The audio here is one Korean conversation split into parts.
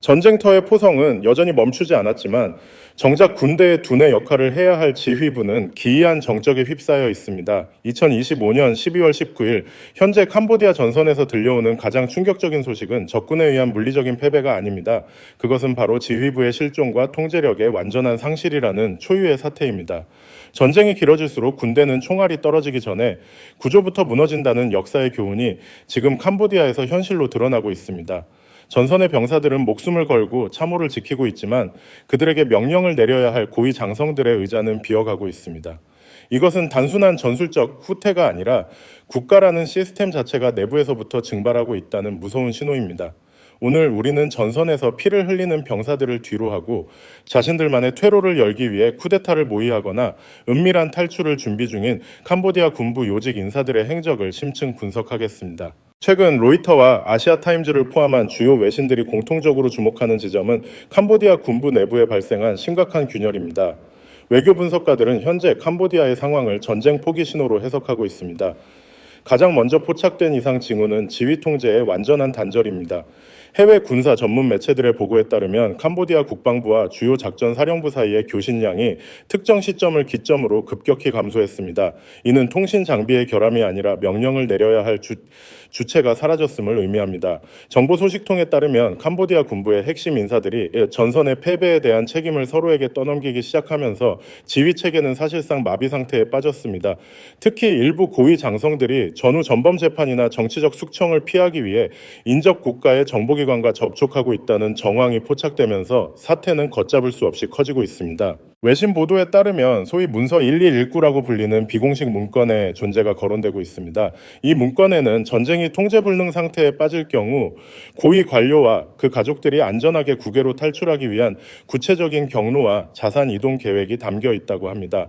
전쟁터의 포성은 여전히 멈추지 않았지만 정작 군대의 두뇌 역할을 해야 할 지휘부는 기이한 정적에 휩싸여 있습니다. 2025년 12월 19일 현재 캄보디아 전선에서 들려오는 가장 충격적인 소식은 적군에 의한 물리적인 패배가 아닙니다. 그것은 바로 지휘부의 실종과 통제력의 완전한 상실이라는 초유의 사태입니다. 전쟁이 길어질수록 군대는 총알이 떨어지기 전에 구조부터 무너진다는 역사의 교훈이 지금 캄보디아에서 현실로 드러나고 있습니다. 전선의 병사들은 목숨을 걸고 참호를 지키고 있지만 그들에게 명령을 내려야 할 고위 장성들의 의자는 비어가고 있습니다. 이것은 단순한 전술적 후퇴가 아니라 국가라는 시스템 자체가 내부에서부터 증발하고 있다는 무서운 신호입니다. 오늘 우리는 전선에서 피를 흘리는 병사들을 뒤로하고 자신들만의 퇴로를 열기 위해 쿠데타를 모의하거나 은밀한 탈출을 준비 중인 캄보디아 군부 요직 인사들의 행적을 심층 분석하겠습니다. 최근 로이터와 아시아타임즈를 포함한 주요 외신들이 공통적으로 주목하는 지점은 캄보디아 군부 내부에 발생한 심각한 균열입니다. 외교 분석가들은 현재 캄보디아의 상황을 전쟁 포기 신호로 해석하고 있습니다. 가장 먼저 포착된 이상 징후는 지휘 통제의 완전한 단절입니다. 해외 군사 전문 매체들의 보고에 따르면 캄보디아 국방부와 주요 작전 사령부 사이의 교신량이 특정 시점을 기점으로 급격히 감소했습니다. 이는 통신 장비의 결함이 아니라 명령을 내려야 할 주체가 사라졌음을 의미합니다. 정보 소식통에 따르면 캄보디아 군부의 핵심 인사들이 전선의 패배에 대한 책임을 서로에게 떠넘기기 시작하면서 지휘 체계는 사실상 마비 상태에 빠졌습니다. 특히 일부 고위 장성들이 전후 전범 재판이나 정치적 숙청을 피하기 위해 인접 국가의 정보기관과 접촉하고 있다는 정황이 포착되면서 사태는 걷잡을 수 없이 커지고 있습니다. 외신 보도에 따르면 소위 문서 1119라고 불리는 비공식 문건의 존재가 거론되고 있습니다. 이 문건에는 전쟁이 통제불능 상태에 빠질 경우 고위 관료와 그 가족들이 안전하게 국외로 탈출하기 위한 구체적인 경로와 자산 이동 계획이 담겨 있다고 합니다.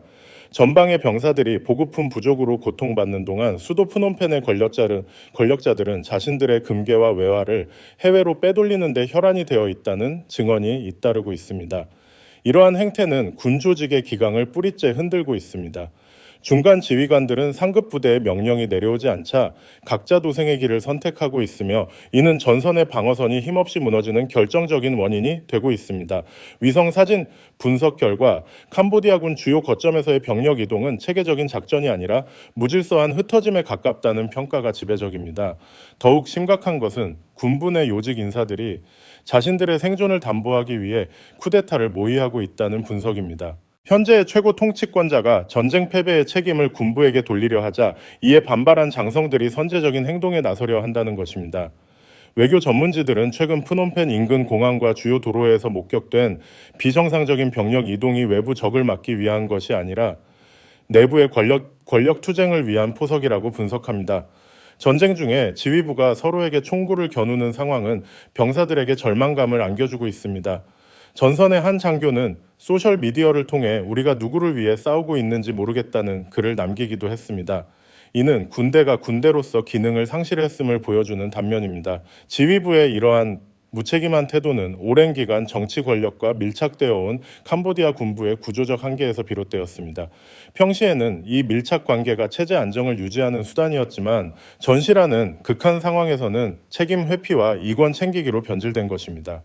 전방의 병사들이 보급품 부족으로 고통받는 동안 수도 프놈펜의 권력자들은 자신들의 금괴와 외화를 해외로 빼돌리는 데 혈안이 되어 있다는 증언이 잇따르고 있습니다. 이러한 행태는 군 조직의 기강을 뿌리째 흔들고 있습니다. 중간 지휘관들은 상급 부대의 명령이 내려오지 않자 각자 도생의 길을 선택하고 있으며 이는 전선의 방어선이 힘없이 무너지는 결정적인 원인이 되고 있습니다. 위성 사진 분석 결과 캄보디아군 주요 거점에서의 병력 이동은 체계적인 작전이 아니라 무질서한 흩어짐에 가깝다는 평가가 지배적입니다. 더욱 심각한 것은 군부 내 요직 인사들이 자신들의 생존을 담보하기 위해 쿠데타를 모의하고 있다는 분석입니다. 현재의 최고 통치권자가 전쟁 패배의 책임을 군부에게 돌리려 하자 이에 반발한 장성들이 선제적인 행동에 나서려 한다는 것입니다. 외교 전문지들은 최근 프놈펜 인근 공항과 주요 도로에서 목격된 비정상적인 병력 이동이 외부 적을 막기 위한 것이 아니라 내부의 권력 투쟁을 위한 포석이라고 분석합니다. 전쟁 중에 지휘부가 서로에게 총구를 겨누는 상황은 병사들에게 절망감을 안겨주고 있습니다. 전선의 한 장교는 소셜미디어를 통해 우리가 누구를 위해 싸우고 있는지 모르겠다는 글을 남기기도 했습니다. 이는 군대가 군대로서 기능을 상실했음을 보여주는 단면입니다. 지휘부의 이러한 무책임한 태도는 오랜 기간 정치 권력과 밀착되어 온 캄보디아 군부의 구조적 한계에서 비롯되었습니다. 평시에는 이 밀착 관계가 체제 안정을 유지하는 수단이었지만 전시라는 극한 상황에서는 책임 회피와 이권 챙기기로 변질된 것입니다.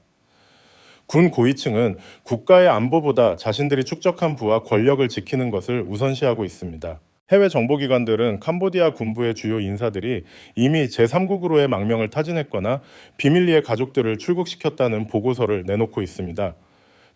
군 고위층은 국가의 안보보다 자신들이 축적한 부와 권력을 지키는 것을 우선시하고 있습니다. 해외 정보기관들은 캄보디아 군부의 주요 인사들이 이미 제3국으로의 망명을 타진했거나 비밀리에 가족들을 출국시켰다는 보고서를 내놓고 있습니다.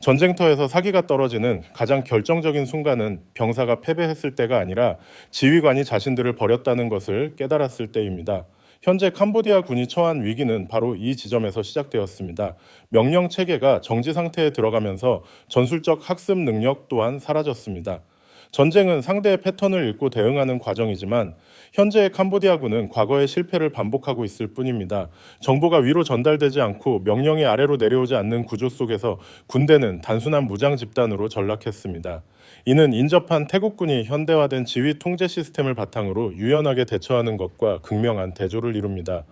전쟁터에서 사기가 떨어지는 가장 결정적인 순간은 병사가 패배했을 때가 아니라 지휘관이 자신들을 버렸다는 것을 깨달았을 때입니다. 현재 캄보디아 군이 처한 위기는 바로 이 지점에서 시작되었습니다. 명령 체계가 정지 상태에 들어가면서 전술적 학습 능력 또한 사라졌습니다. 전쟁은 상대의 패턴을 읽고 대응하는 과정이지만 현재의 캄보디아군은 과거의 실패를 반복하고 있을 뿐입니다. 정보가 위로 전달되지 않고 명령이 아래로 내려오지 않는 구조 속에서 군대는 단순한 무장 집단으로 전락했습니다. 이는 인접한 태국군이 현대화된 지휘 통제 시스템을 바탕으로 유연하게 대처하는 것과 극명한 대조를 이룹니다.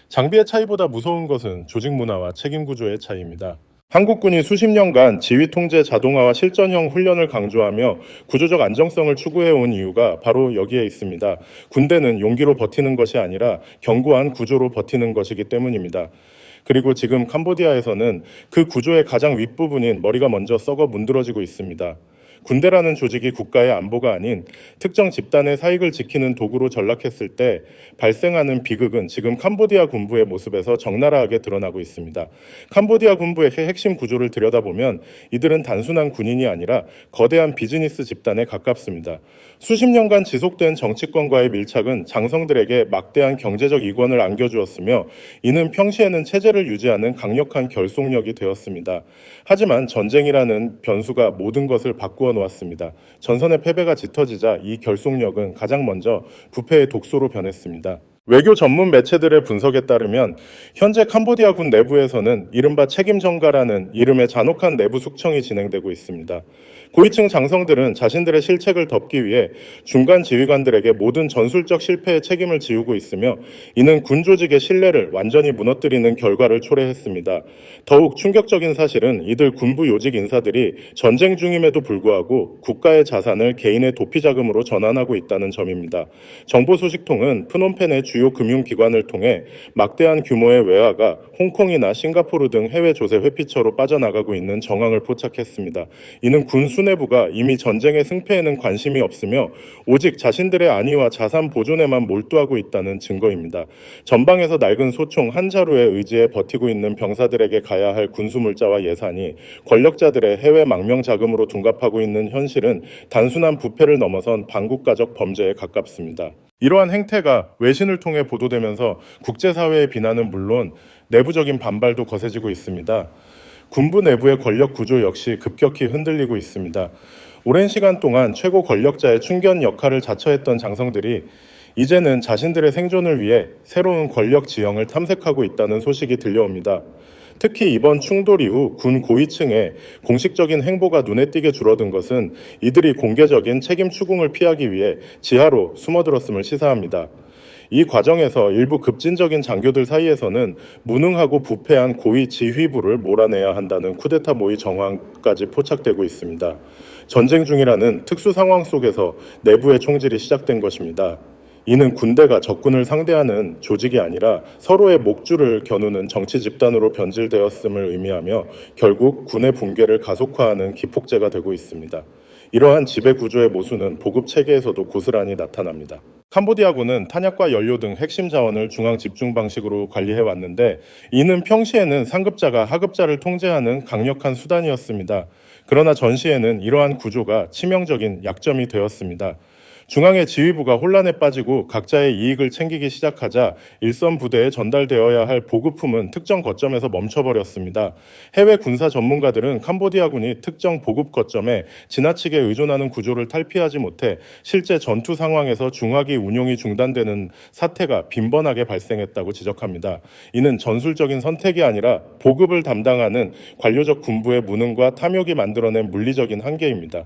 장비의 차이보다 무서운 것은 조직 문화와 책임 구조의 차이입니다. 한국군이 수십 년간 지휘 통제 자동화와 실전형 훈련을 강조하며 구조적 안정성을 추구해온 이유가 바로 여기에 있습니다. 군대는 용기로 버티는 것이 아니라 견고한 구조로 버티는 것이기 때문입니다. 그리고 지금 캄보디아에서는 그 구조의 가장 윗부분인 머리가 먼저 썩어 문드러지고 있습니다. 군대라는 조직이 국가의 안보가 아닌 특정 집단의 사익을 지키는 도구로 전락했을 때 발생하는 비극은 지금 캄보디아 군부의 모습에서 적나라하게 드러나고 있습니다. 캄보디아 군부의 핵심 구조를 들여다보면 이들은 단순한 군인이 아니라 거대한 비즈니스 집단에 가깝습니다. 수십 년간 지속된 정치권과의 밀착은 장성들에게 막대한 경제적 이권을 안겨주었으며 이는 평시에는 체제를 유지하는 강력한 결속력이 되었습니다. 하지만 전쟁이라는 변수가 모든 것을 바꾸어 놓았습니다. 전선의 패배가 짙어지자 이 결속력은 가장 먼저 부패의 독소로 변했습니다. 외교 전문 매체들의 분석에 따르면 현재 캄보디아군 내부에서는 이른바 책임전가라는 이름의 잔혹한 내부 숙청이 진행되고 있습니다. 고위층 장성들은 자신들의 실책을 덮기 위해 중간 지휘관들에게 모든 전술적 실패의 책임을 지우고 있으며 이는 군 조직의 신뢰를 완전히 무너뜨리는 결과를 초래했습니다. 더욱 충격적인 사실은 이들 군부 요직 인사들이 전쟁 중임에도 불구하고 국가의 자산을 개인의 도피 자금으로 전환하고 있다는 점입니다. 정보소식통은 프놈펜의 주요 금융기관을 통해 막대한 규모의 외화가 홍콩이나 싱가포르 등 해외 조세 회피처로 빠져나가고 있는 정황을 포착했습니다. 이는 군 수뇌부가 이미 전쟁의 승패에는 관심이 없으며 오직 자신들의 안위와 자산 보존에만 몰두하고 있다는 증거입니다. 전방에서 낡은 소총 한 자루의 의지에 버티고 있는 병사들에게 가야 할 군수물자와 예산이 권력자들의 해외 망명 자금으로 둔갑하고 있는 현실은 단순한 부패를 넘어선 반국가적 범죄에 가깝습니다. 이러한 행태가 외신을 통해 보도되면서 국제사회의 비난은 물론 내부적인 반발도 거세지고 있습니다. 군부 내부의 권력 구조 역시 급격히 흔들리고 있습니다. 오랜 시간 동안 최고 권력자의 충견 역할을 자처했던 장성들이 이제는 자신들의 생존을 위해 새로운 권력 지형을 탐색하고 있다는 소식이 들려옵니다. 특히 이번 충돌 이후 군 고위층의 공식적인 행보가 눈에 띄게 줄어든 것은 이들이 공개적인 책임 추궁을 피하기 위해 지하로 숨어들었음을 시사합니다. 이 과정에서 일부 급진적인 장교들 사이에서는 무능하고 부패한 고위 지휘부를 몰아내야 한다는 쿠데타 모의 정황까지 포착되고 있습니다. 전쟁 중이라는 특수 상황 속에서 내부의 총질이 시작된 것입니다. 이는 군대가 적군을 상대하는 조직이 아니라 서로의 목줄을 겨누는 정치 집단으로 변질되었음을 의미하며 결국 군의 붕괴를 가속화하는 기폭제가 되고 있습니다. 이러한 지배 구조의 모순은 보급 체계에서도 고스란히 나타납니다. 캄보디아군은 탄약과 연료 등 핵심 자원을 중앙 집중 방식으로 관리해 왔는데 이는 평시에는 상급자가 하급자를 통제하는 강력한 수단이었습니다. 그러나 전시에는 이러한 구조가 치명적인 약점이 되었습니다. 중앙의 지휘부가 혼란에 빠지고 각자의 이익을 챙기기 시작하자 일선 부대에 전달되어야 할 보급품은 특정 거점에서 멈춰버렸습니다. 해외 군사 전문가들은 캄보디아군이 특정 보급 거점에 지나치게 의존하는 구조를 탈피하지 못해 실제 전투 상황에서 중화기 운용이 중단되는 사태가 빈번하게 발생했다고 지적합니다. 이는 전술적인 선택이 아니라 보급을 담당하는 관료적 군부의 무능과 탐욕이 만들어낸 물리적인 한계입니다.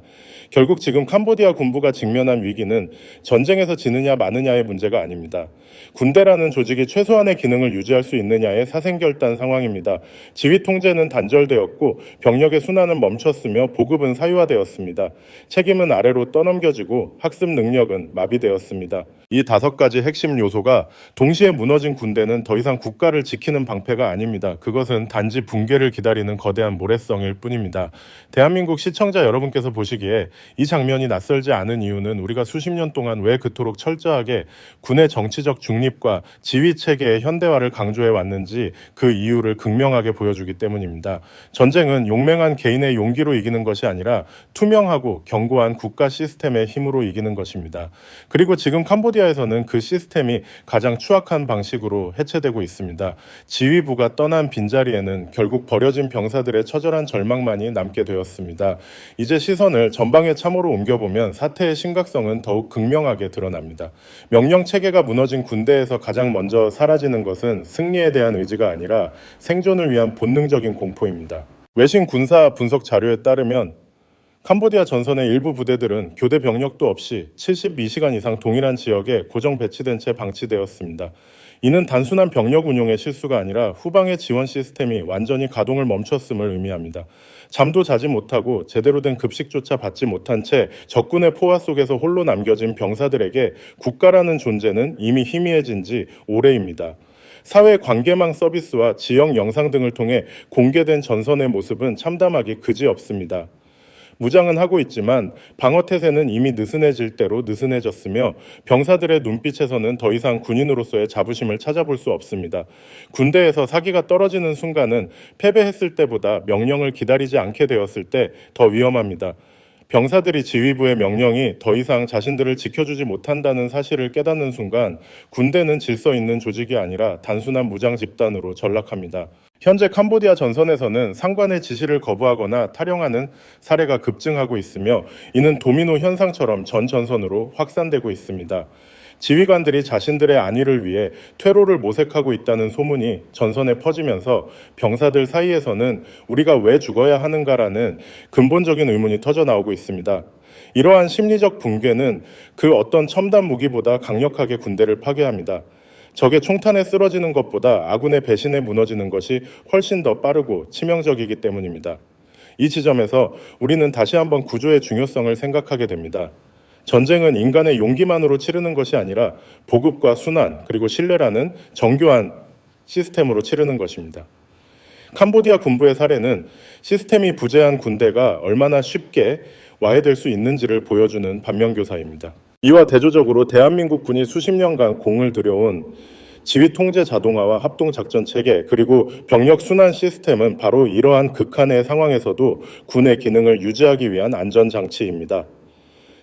결국 지금 캄보디아 군부가 직면한 위기는 전쟁에서 지느냐 마느냐의 문제가 아닙니다. 군대라는 조직이 최소한의 기능을 유지할 수 있느냐의 사생결단 상황입니다. 지휘 통제는 단절되었고 병력의 순환은 멈췄으며 보급은 사유화되었습니다. 책임은 아래로 떠넘겨지고 학습 능력은 마비되었습니다. 이 5가지 핵심 요소가 동시에 무너진 군대는 더 이상 국가를 지키는 방패가 아닙니다. 그것은 단지 붕괴를 기다리는 거대한 모래성일 뿐입니다. 대한민국 시청자 여러분께서 보시기에 이 장면이 낯설지 않은 이유는 우리가 수십 년 동안 왜 그토록 철저하게 군의 정치적 중립과 지휘 체계의 현대화를 강조해 왔는지 그 이유를 극명하게 보여주기 때문입니다. 전쟁은 용맹한 개인의 용기로 이기는 것이 아니라 투명하고 견고한 국가 시스템의 힘으로 이기는 것입니다. 그리고 지금 캄보디아에서는 그 시스템이 가장 추악한 방식으로 해체되고 있습니다. 지휘부가 떠난 빈자리에는 결국 버려진 병사들의 처절한 절망만이 남게 되었습니다. 이제 시선을 전방의 참호로 옮겨보면 사태의 심각성은 더욱 극명하게 드러납니다. 명령 체계가 무너진 군대에서 가장 먼저 사라지는 것은 승리에 대한 의지가 아니라 생존을 위한 본능적인 공포입니다. 외신 군사 분석 자료에 따르면 캄보디아 전선의 일부 부대들은 교대 병력도 없이 72시간 이상 동일한 지역에 고정 배치된 채 방치되었습니다. 이는 단순한 병력 운용의 실수가 아니라 후방의 지원 시스템이 완전히 가동을 멈췄음을 의미합니다. 잠도 자지 못하고 제대로 된 급식조차 받지 못한 채 적군의 포화 속에서 홀로 남겨진 병사들에게 국가라는 존재는 이미 희미해진 지 오래입니다. 사회 관계망 서비스와 지역 영상 등을 통해 공개된 전선의 모습은 참담하기 그지없습니다. 무장은 하고 있지만 방어태세는 이미 느슨해질 대로 느슨해졌으며 병사들의 눈빛에서는 더 이상 군인으로서의 자부심을 찾아볼 수 없습니다. 군대에서 사기가 떨어지는 순간은 패배했을 때보다 명령을 기다리지 않게 되었을 때 더 위험합니다. 병사들이 지휘부의 명령이 더 이상 자신들을 지켜주지 못한다는 사실을 깨닫는 순간 군대는 질서 있는 조직이 아니라 단순한 무장 집단으로 전락합니다. 현재 캄보디아 전선에서는 상관의 지시를 거부하거나 탈영하는 사례가 급증하고 있으며 이는 도미노 현상처럼 전 전선으로 확산되고 있습니다. 지휘관들이 자신들의 안위를 위해 퇴로를 모색하고 있다는 소문이 전선에 퍼지면서 병사들 사이에서는 우리가 왜 죽어야 하는가라는 근본적인 의문이 터져 나오고 있습니다. 이러한 심리적 붕괴는 그 어떤 첨단 무기보다 강력하게 군대를 파괴합니다. 적의 총탄에 쓰러지는 것보다 아군의 배신에 무너지는 것이 훨씬 더 빠르고 치명적이기 때문입니다. 이 지점에서 우리는 다시 한번 구조의 중요성을 생각하게 됩니다. 전쟁은 인간의 용기만으로 치르는 것이 아니라 보급과 순환 그리고 신뢰라는 정교한 시스템으로 치르는 것입니다. 캄보디아 군부의 사례는 시스템이 부재한 군대가 얼마나 쉽게 와해될 수 있는지를 보여주는 반면교사입니다. 이와 대조적으로 대한민국 군이 수십 년간 공을 들여온 지휘 통제 자동화와 합동 작전 체계 그리고 병력 순환 시스템은 바로 이러한 극한의 상황에서도 군의 기능을 유지하기 위한 안전 장치입니다.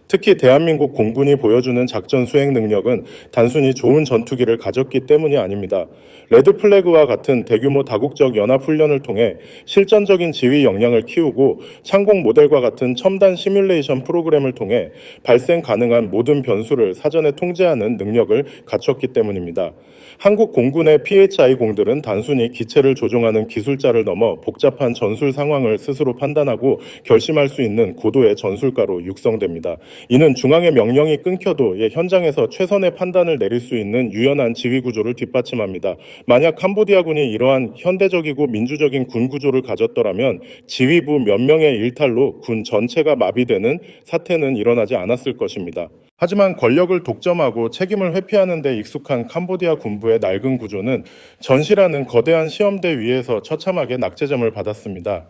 특히 대한민국 공군이 보여주는 작전 수행 능력은 단순히 좋은 전투기를 가졌기 때문이 아닙니다. 레드플래그와 같은 대규모 다국적 연합훈련을 통해 실전적인 지휘 역량을 키우고 창공 모델과 같은 첨단 시뮬레이션 프로그램을 통해 발생 가능한 모든 변수를 사전에 통제하는 능력을 갖췄기 때문입니다. 한국 공군의 PHI 공들은 단순히 기체를 조종하는 기술자를 넘어 복잡한 전술 상황을 스스로 판단하고 결심할 수 있는 고도의 전술가로 육성됩니다. 이는 중앙의 명령이 끊겨도 현장에서 최선의 판단을 내릴 수 있는 유연한 지휘 구조를 뒷받침합니다. 만약 캄보디아군이 이러한 현대적이고 민주적인 군 구조를 가졌더라면 지휘부 몇 명의 일탈로 군 전체가 마비되는 사태는 일어나지 않았을 것입니다. 하지만 권력을 독점하고 책임을 회피하는 데 익숙한 캄보디아 군부의 낡은 구조는 전시라는 거대한 시험대 위에서 처참하게 낙제점을 받았습니다.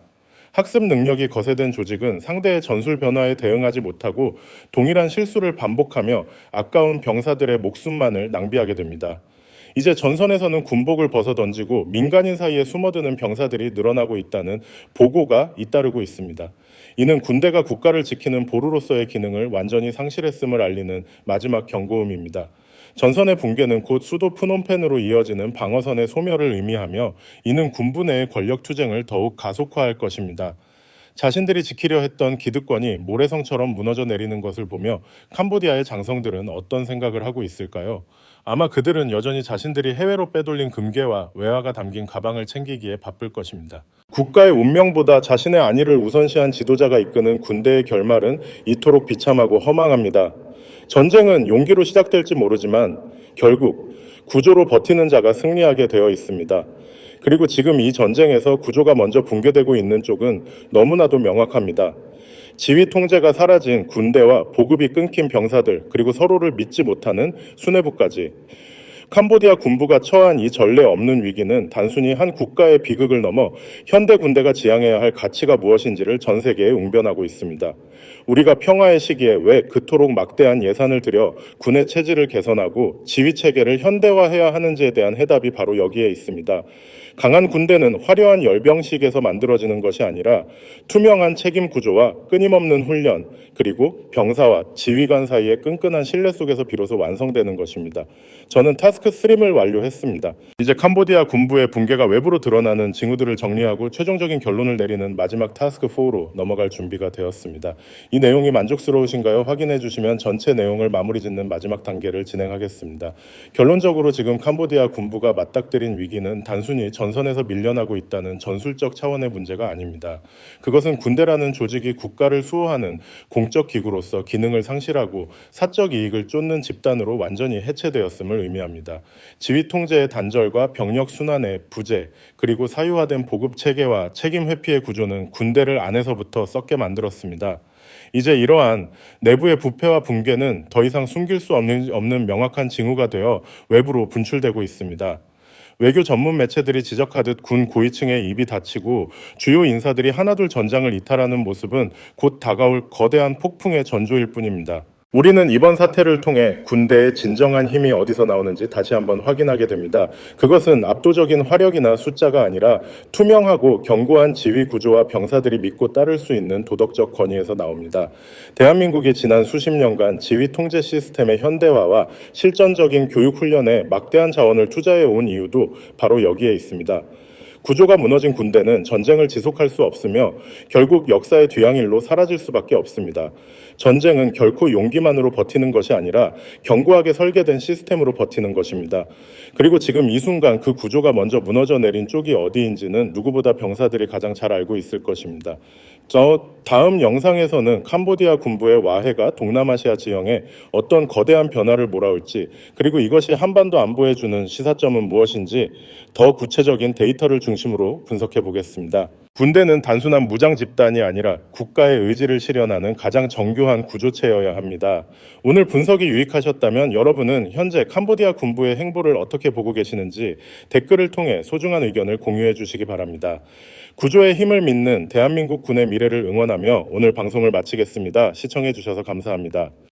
학습 능력이 거세된 조직은 상대의 전술 변화에 대응하지 못하고 동일한 실수를 반복하며 아까운 병사들의 목숨만을 낭비하게 됩니다. 이제 전선에서는 군복을 벗어던지고 민간인 사이에 숨어드는 병사들이 늘어나고 있다는 보고가 잇따르고 있습니다. 이는 군대가 국가를 지키는 보루로서의 기능을 완전히 상실했음을 알리는 마지막 경고음입니다. 전선의 붕괴는 곧 수도 프놈펜으로 이어지는 방어선의 소멸을 의미하며 이는 군부 내의 권력 투쟁을 더욱 가속화할 것입니다. 자신들이 지키려 했던 기득권이 모래성처럼 무너져 내리는 것을 보며 캄보디아의 장성들은 어떤 생각을 하고 있을까요? 아마 그들은 여전히 자신들이 해외로 빼돌린 금괴와 외화가 담긴 가방을 챙기기에 바쁠 것입니다. 국가의 운명보다 자신의 안위를 우선시한 지도자가 이끄는 군대의 결말은 이토록 비참하고 허망합니다. 전쟁은 용기로 시작될지 모르지만 결국 구조로 버티는 자가 승리하게 되어 있습니다. 그리고 지금 이 전쟁에서 구조가 먼저 붕괴되고 있는 쪽은 너무나도 명확합니다. 지휘 통제가 사라진 군대와 보급이 끊긴 병사들, 그리고 서로를 믿지 못하는 수뇌부까지. 캄보디아 군부가 처한 이 전례 없는 위기는 단순히 한 국가의 비극을 넘어 현대 군대가 지향해야 할 가치가 무엇인지를 전 세계에 웅변하고 있습니다. 우리가 평화의 시기에 왜 그토록 막대한 예산을 들여 군의 체질을 개선하고 지휘 체계를 현대화해야 하는지에 대한 해답이 바로 여기에 있습니다. 강한 군대는 화려한 열병식에서 만들어지는 것이 아니라 투명한 책임 구조와 끊임없는 훈련, 그리고 병사와 지휘관 사이의 끈끈한 신뢰 속에서 비로소 완성되는 것입니다. 저는 타스크 3를 완료했습니다. 이제 캄보디아 군부의 붕괴가 외부로 드러나는 징후들을 정리하고 최종적인 결론을 내리는 마지막 타스크 4로 넘어갈 준비가 되었습니다. 이 내용이 만족스러우신가요? 확인해 주시면 전체 내용을 마무리 짓는 마지막 단계를 진행하겠습니다. 결론적으로 지금 캄보디아 군부가 맞닥뜨린 위기는 단순히 전선에서 밀려나고 있다는 전술적 차원의 문제가 아닙니다. 그것은 군대라는 조직이 국가를 수호하는 공적 기구로서 기능을 상실하고 사적 이익을 쫓는 집단으로 완전히 해체되었음을 의미합니다. 지휘 통제의 단절과 병력 순환의 부재, 그리고 사유화된 보급 체계와 책임 회피의 구조는 군대를 안에서부터 썩게 만들었습니다. 이제 이러한 내부의 부패와 붕괴는 더 이상 숨길 수 없는 명확한 징후가 되어 외부로 분출되고 있습니다. 외교 전문 매체들이 지적하듯 군 고위층의 입이 닫히고 주요 인사들이 하나둘 전장을 이탈하는 모습은 곧 다가올 거대한 폭풍의 전조일 뿐입니다. 우리는 이번 사태를 통해 군대의 진정한 힘이 어디서 나오는지 다시 한번 확인하게 됩니다. 그것은 압도적인 화력이나 숫자가 아니라 투명하고 견고한 지휘 구조와 병사들이 믿고 따를 수 있는 도덕적 권위에서 나옵니다. 대한민국이 지난 수십 년간 지휘 통제 시스템의 현대화와 실전적인 교육 훈련에 막대한 자원을 투자해 온 이유도 바로 여기에 있습니다. 구조가 무너진 군대는 전쟁을 지속할 수 없으며 결국 역사의 뒤향일로 사라질 수밖에 없습니다. 전쟁은 결코 용기만으로 버티는 것이 아니라 견고하게 설계된 시스템으로 버티는 것입니다. 그리고 지금 이 순간 그 구조가 먼저 무너져 내린 쪽이 어디인지는 누구보다 병사들이 가장 잘 알고 있을 것입니다. 다음 영상에서는 캄보디아 군부의 와해가 동남아시아 지형에 어떤 거대한 변화를 몰아올지, 그리고 이것이 한반도 안보에 주는 시사점은 무엇인지 더 구체적인 데이터를 중심으로 분석해 보겠습니다. 군대는 단순한 무장 집단이 아니라 국가의 의지를 실현하는 가장 정교한 구조체여야 합니다. 오늘 분석이 유익하셨다면 여러분은 현재 캄보디아 군부의 행보를 어떻게 보고 계시는지 댓글을 통해 소중한 의견을 공유해 주시기 바랍니다. 구조의 힘을 믿는 대한민국 군의 미래를 응원하며 오늘 방송을 마치겠습니다. 시청해 주셔서 감사합니다.